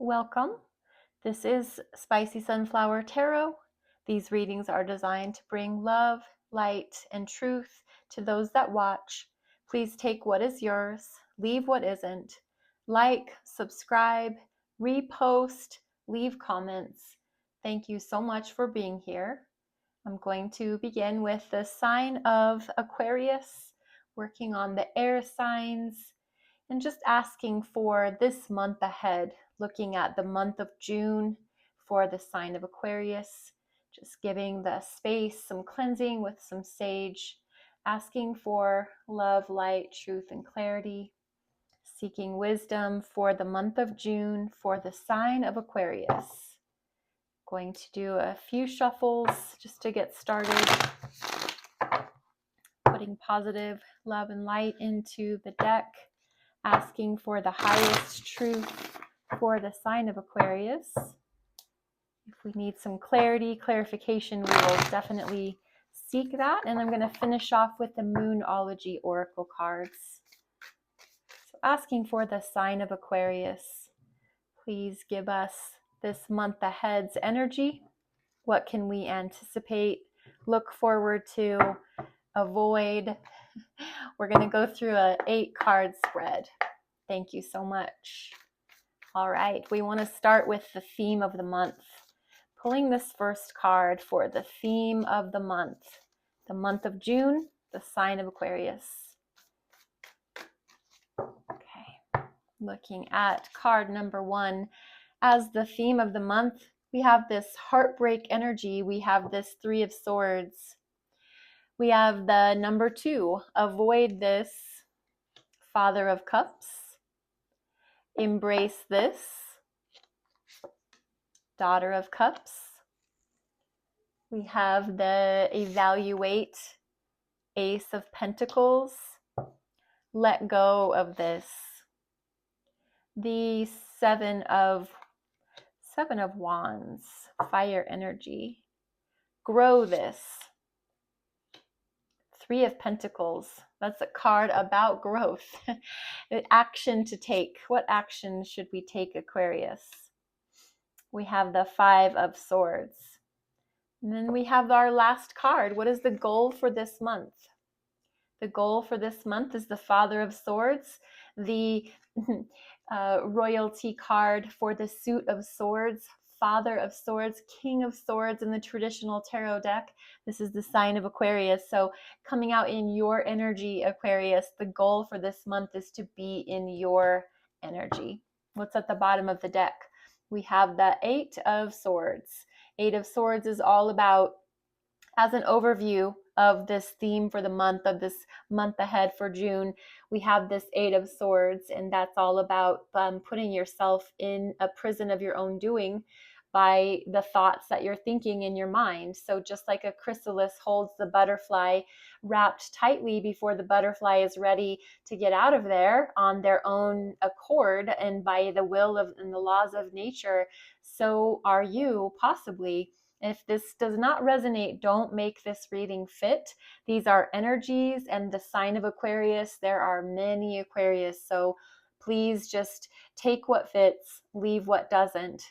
Welcome. This is Spicy Sunflower Tarot. These readings are designed to bring love, light, and truth to those that watch. Please take what is yours, leave what isn't. Like, subscribe, repost, leave comments. Thank you so much for being here. I'm going to begin with the sign of Aquarius, working on the air signs, and just asking for this month ahead, looking at the month of June for the sign of Aquarius, just giving the space some cleansing with some sage, asking for love, light, truth, and clarity, seeking wisdom for the month of June for the sign of Aquarius. Going to do a few shuffles just to get started, putting positive love and light into the deck, asking for the highest truth for the sign of Aquarius. If we need some clarification, we will definitely seek that. And I'm going to finish off with the Moonology Oracle cards. So asking for the sign of Aquarius, please give us this month ahead's energy. What can we anticipate, look forward to, avoid? We're going to go through an 8-card spread. Thank you so much. All right, we want to start with the theme of the month. Pulling this first card for the theme of the month of June, the sign of Aquarius. Okay, looking at card number 1 as the theme of the month, we have this heartbreak energy. We have this 3 of Swords. We have the number 2, avoid this, Father of Cups. Embrace this, Daughter of Cups. We have the evaluate, Ace of Pentacles. Let go of this. The Seven of Wands, fire energy. Grow this. 3 of Pentacles. That's a card about growth. Action to take. What action should we take, Aquarius? We have the 5 of Swords. And then we have our last card. What is the goal for this month? The goal for this month is the Father of Swords, the royalty card for the Suit of Swords, Father of Swords, King of Swords in the traditional tarot deck. This is the sign of Aquarius. So coming out in your energy, Aquarius, the goal for this month is to be in your energy. What's at the bottom of the deck? We have the 8 of Swords. 8 of Swords is all about, as an overview of this theme for the month, of this month ahead for June, we have this 8 of Swords, and that's all about putting yourself in a prison of your own doing by the thoughts that you're thinking in your mind. So just like a chrysalis holds the butterfly wrapped tightly before the butterfly is ready to get out of there on their own accord and by the will of and the laws of nature, so are you possibly. If this does not resonate, don't make this reading fit. These are energies, and the sign of Aquarius, there are many Aquarius, so please just take what fits, leave what doesn't.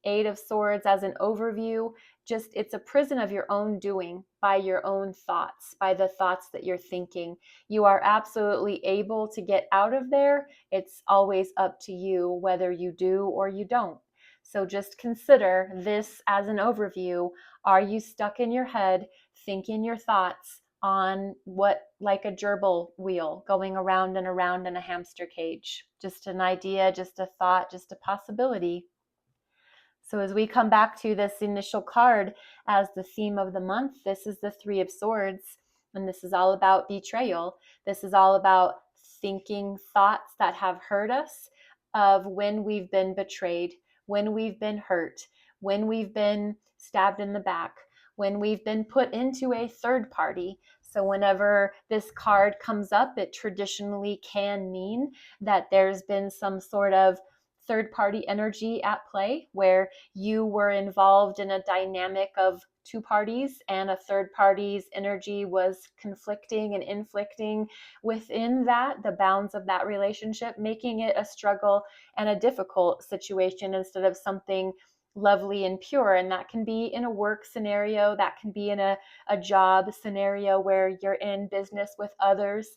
8 of Swords as an overview, just it's a prison of your own doing by your own thoughts, by the thoughts that you're thinking. You are absolutely able to get out of there. It's always up to you whether you do or you don't. So just consider this as an overview. Are you stuck in your head, thinking your thoughts on what, like a gerbil wheel going around and around in a hamster cage? Just an idea, just a thought, just a possibility. So as we come back to this initial card as the theme of the month, this is the 3 of Swords, and this is all about betrayal. This is all about thinking thoughts that have hurt us, of when we've been betrayed, when we've been hurt, when we've been stabbed in the back, when we've been put into a third party. So whenever this card comes up, it traditionally can mean that there's been some sort of third party energy at play, where you were involved in a dynamic of two parties and a third party's energy was conflicting and inflicting within that, the bounds of that relationship, making it a struggle and a difficult situation instead of something lovely and pure. And that can be in a work scenario, that can be in a job scenario where you're in business with others.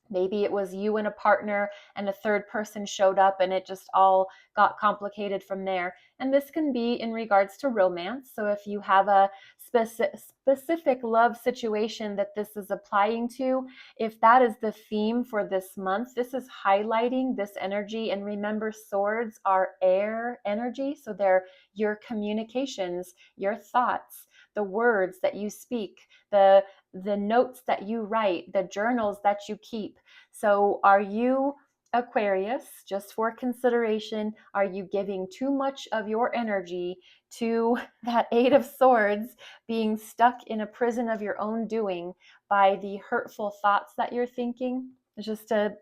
Maybe it was you and a partner and a third person showed up and it just all got complicated from there. And this can be in regards to romance. So if you have a specific love situation that this is applying to, if that is the theme for this month, this is highlighting this energy. And remember, swords are air energy. So they're your communications, your thoughts, the words that you speak, the notes that you write, the journals that you keep. So are you, Aquarius, just for consideration, are you giving too much of your energy to that Eight of Swords, being stuck in a prison of your own doing by the hurtful thoughts that you're thinking? Just an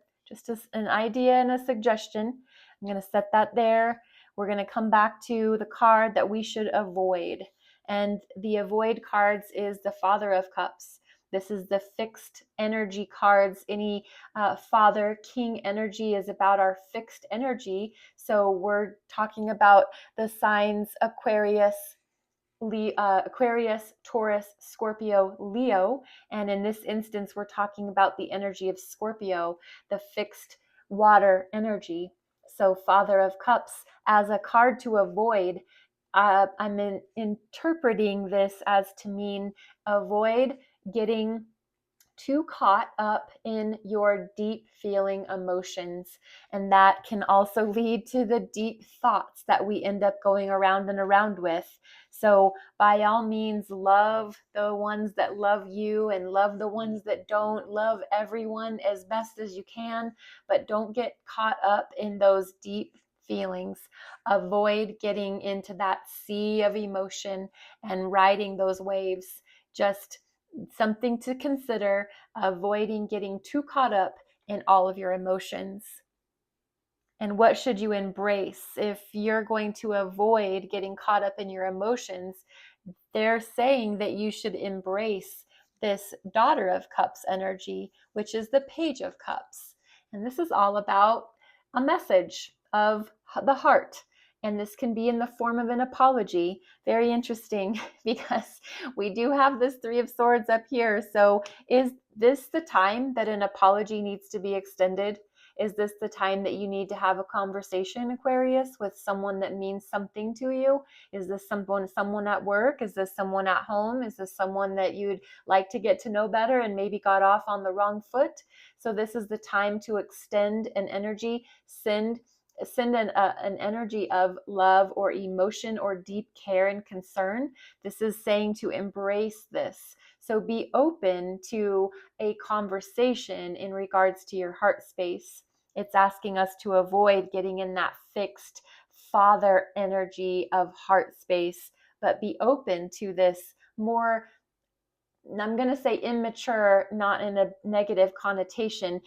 idea and a suggestion. I'm going to set that there. We're going to come back to the card that we should avoid. And the avoid cards is the Father of Cups. This is the fixed energy cards. Any Father, King energy is about our fixed energy. So we're talking about the signs Aquarius, Taurus, Scorpio, Leo. And in this instance, we're talking about the energy of Scorpio, the fixed water energy. So Father of Cups as a card to avoid. I'm interpreting this as to mean avoid getting too caught up in your deep feeling emotions. And that can also lead to the deep thoughts that we end up going around and around with. So by all means, love the ones that love you and love the ones that don't. Love everyone as best as you can, but don't get caught up in those deep feelings. Avoid getting into that sea of emotion and riding those waves. Just something to consider, avoiding getting too caught up in all of your emotions. And what should you embrace if you're going to avoid getting caught up in your emotions? They're saying that you should embrace this Daughter of Cups energy, which is the Page of Cups. And this is all about a message of the heart. And this can be in the form of an apology. Very interesting, because we do have this Three of Swords up here. So is this the time that an apology needs to be extended? Is this the time that you need to have a conversation, Aquarius, with someone that means something to you? Is this someone at work? Is this someone at home? Is this someone that you'd like to get to know better and maybe got off on the wrong foot? So this is the time to extend an energy, send an energy of love or emotion or deep care and concern. This is saying to embrace this. So be open to a conversation in regards to your heart space. It's asking us to avoid getting in that fixed father energy of heart space, but be open to this more, I'm going to say immature, not in a negative connotation,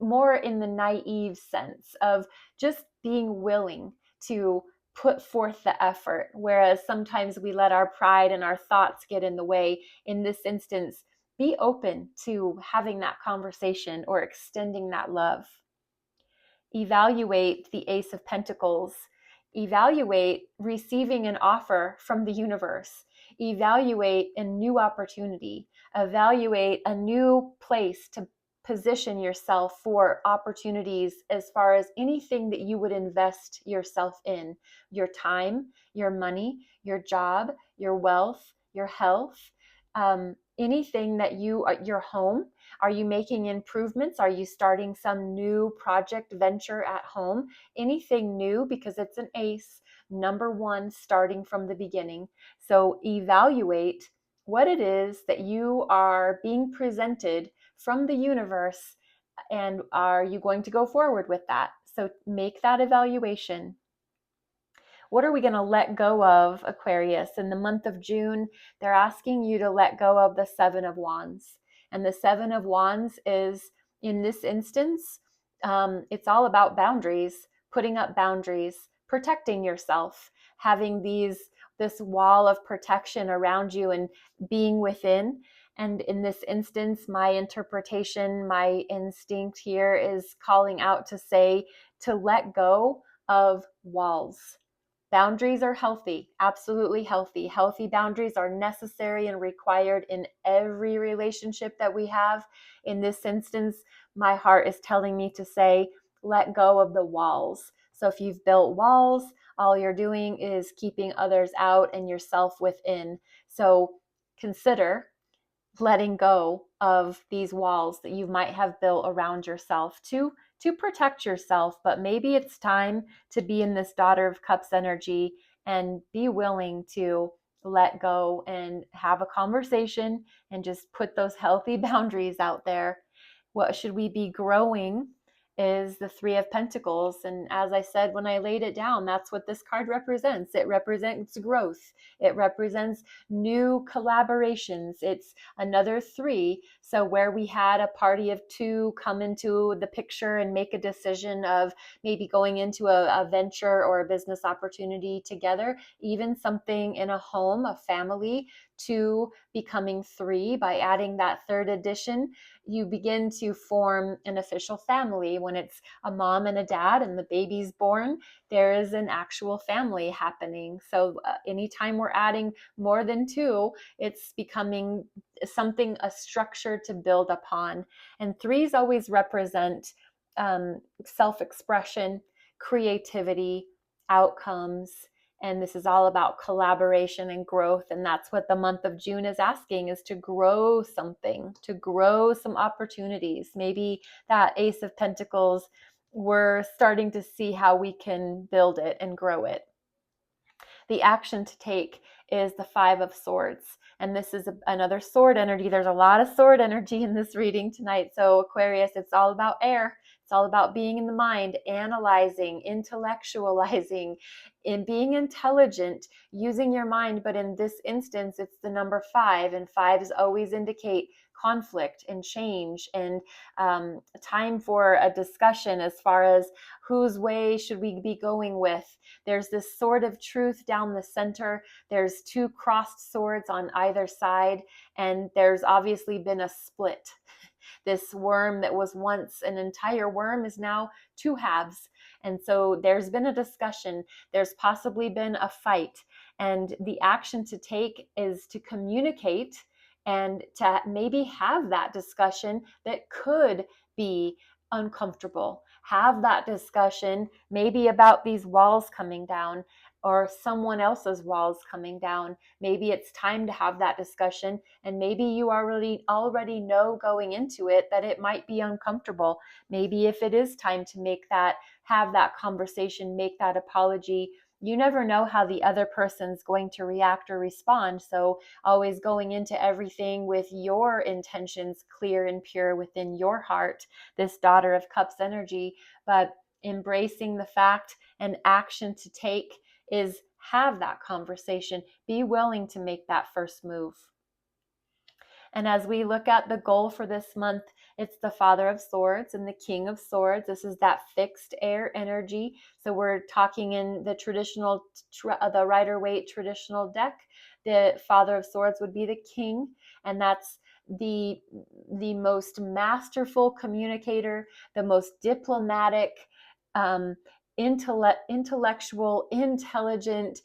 more in the naive sense of just being willing to put forth the effort, whereas sometimes we let our pride and our thoughts get in the way. In this instance, be open to having that conversation or extending that love. Evaluate the Ace of Pentacles. Evaluate receiving an offer from the universe. Evaluate a new opportunity. Evaluate a new place to position yourself for opportunities as far as anything that you would invest yourself in. Your time, your money, your job, your wealth, your health, anything that your home. Are you making improvements? Are you starting some new project venture at home? Anything new, because it's an ace. Number one, starting from the beginning. So evaluate what it is that you are being presented from the universe, and are you going to go forward with that? So make that evaluation. What are we going to let go of, Aquarius? In the month of June, they're asking you to let go of the Seven of Wands. And the Seven of Wands is, in this instance, it's all about boundaries. putting up boundaries, protecting yourself, having this wall of protection around you and being within. And in this instance, my interpretation, my instinct here is calling out to say to let go of walls. Boundaries are healthy, absolutely healthy. Healthy boundaries are necessary and required in every relationship that we have. In this instance, my heart is telling me to say, let go of the walls. So if you've built walls, all you're doing is keeping others out and yourself within. So consider letting go of these walls that you might have built around yourself to protect yourself. But maybe it's time to be in this Daughter of Cups energy and be willing to let go and have a conversation and just put those healthy boundaries out there. What should we be growing is the Three of Pentacles. And as I said, when I laid it down, that's what this card represents. It represents growth. It represents new collaborations. It's another three. So where we had a party of two come into the picture and make a decision of maybe going into a venture or a business opportunity together, even something in a home, a family, two becoming three by adding that third addition, you begin to form an official family. When it's a mom and a dad and the baby's born, there is an actual family happening. So anytime we're adding more than two, it's becoming something, a structure to build upon. And threes always represent self-expression, creativity, outcomes. And this is all about collaboration and growth. And that's what the month of June is asking, is to grow something, to grow some opportunities. Maybe that Ace of Pentacles, we're starting to see how we can build it and grow it. The action to take is the Five of Swords. And this is another sword energy. There's a lot of sword energy in this reading tonight. So Aquarius, it's all about air. It's all about being in the mind, analyzing, intellectualizing, in being intelligent, using your mind. But in this instance, it's the number five, and fives always indicate conflict and change and time for a discussion as far as whose way should we be going with. There's this sword of truth down the center. There's two crossed swords on either side, and there's obviously been a split. This worm that was once an entire worm is now two halves. And so there's been a discussion. There's possibly been a fight. And the action to take is to communicate and to maybe have that discussion that could be uncomfortable. Have that discussion maybe about these walls coming down or someone else's walls coming down. Maybe it's time to have that discussion, and maybe you already know going into it that it might be uncomfortable. Maybe if it is time to have that conversation, make that apology, you never know how the other person's going to react or respond. So always going into everything with your intentions clear and pure within your heart, this Daughter of Cups energy. But embracing the fact and action to take is have that conversation. Be willing to make that first move. And as we look at the goal for this month, it's the Father of Swords and the King of Swords. This is that fixed air energy. So we're talking in the traditional, the Rider-Waite traditional deck. The Father of Swords would be the King, and that's the most masterful communicator, the most diplomatic, intellectual, intelligent.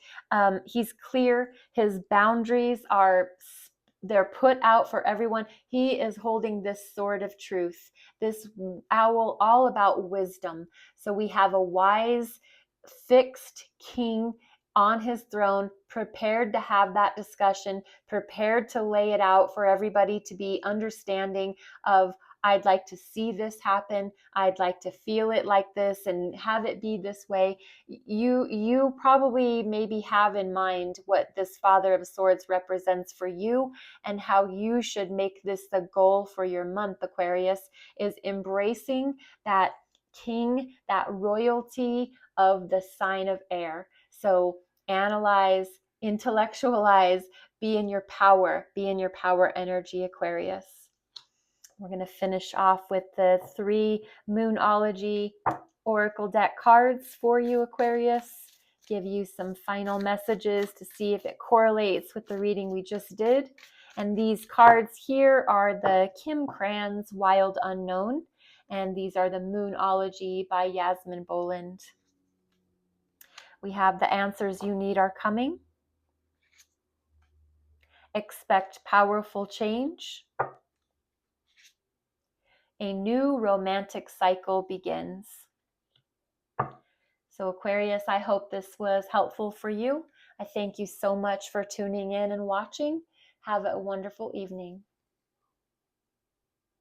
He's clear. His boundaries they're put out for everyone. He is holding this sword of truth, this owl, all about wisdom. So we have a wise, fixed king on his throne, prepared to have that discussion, prepared to lay it out for everybody to be understanding of, I'd like to see this happen. I'd like to feel it like this and have it be this way. You probably maybe have in mind what this Father of Swords represents for you, and how you should make this the goal for your month, Aquarius, is embracing that king, that royalty of the sign of air. So analyze, intellectualize, be in your power energy, Aquarius. We're going to finish off with the 3 Moonology Oracle deck cards for you, Aquarius. Give you some final messages to see if it correlates with the reading we just did. And these cards here are the Kim Kranz Wild Unknown, and these are the Moonology by Yasmin Boland. We have the answers you need are coming. Expect powerful change. A new romantic cycle begins. So Aquarius, I hope this was helpful for you. I thank you so much for tuning in and watching. Have a wonderful evening.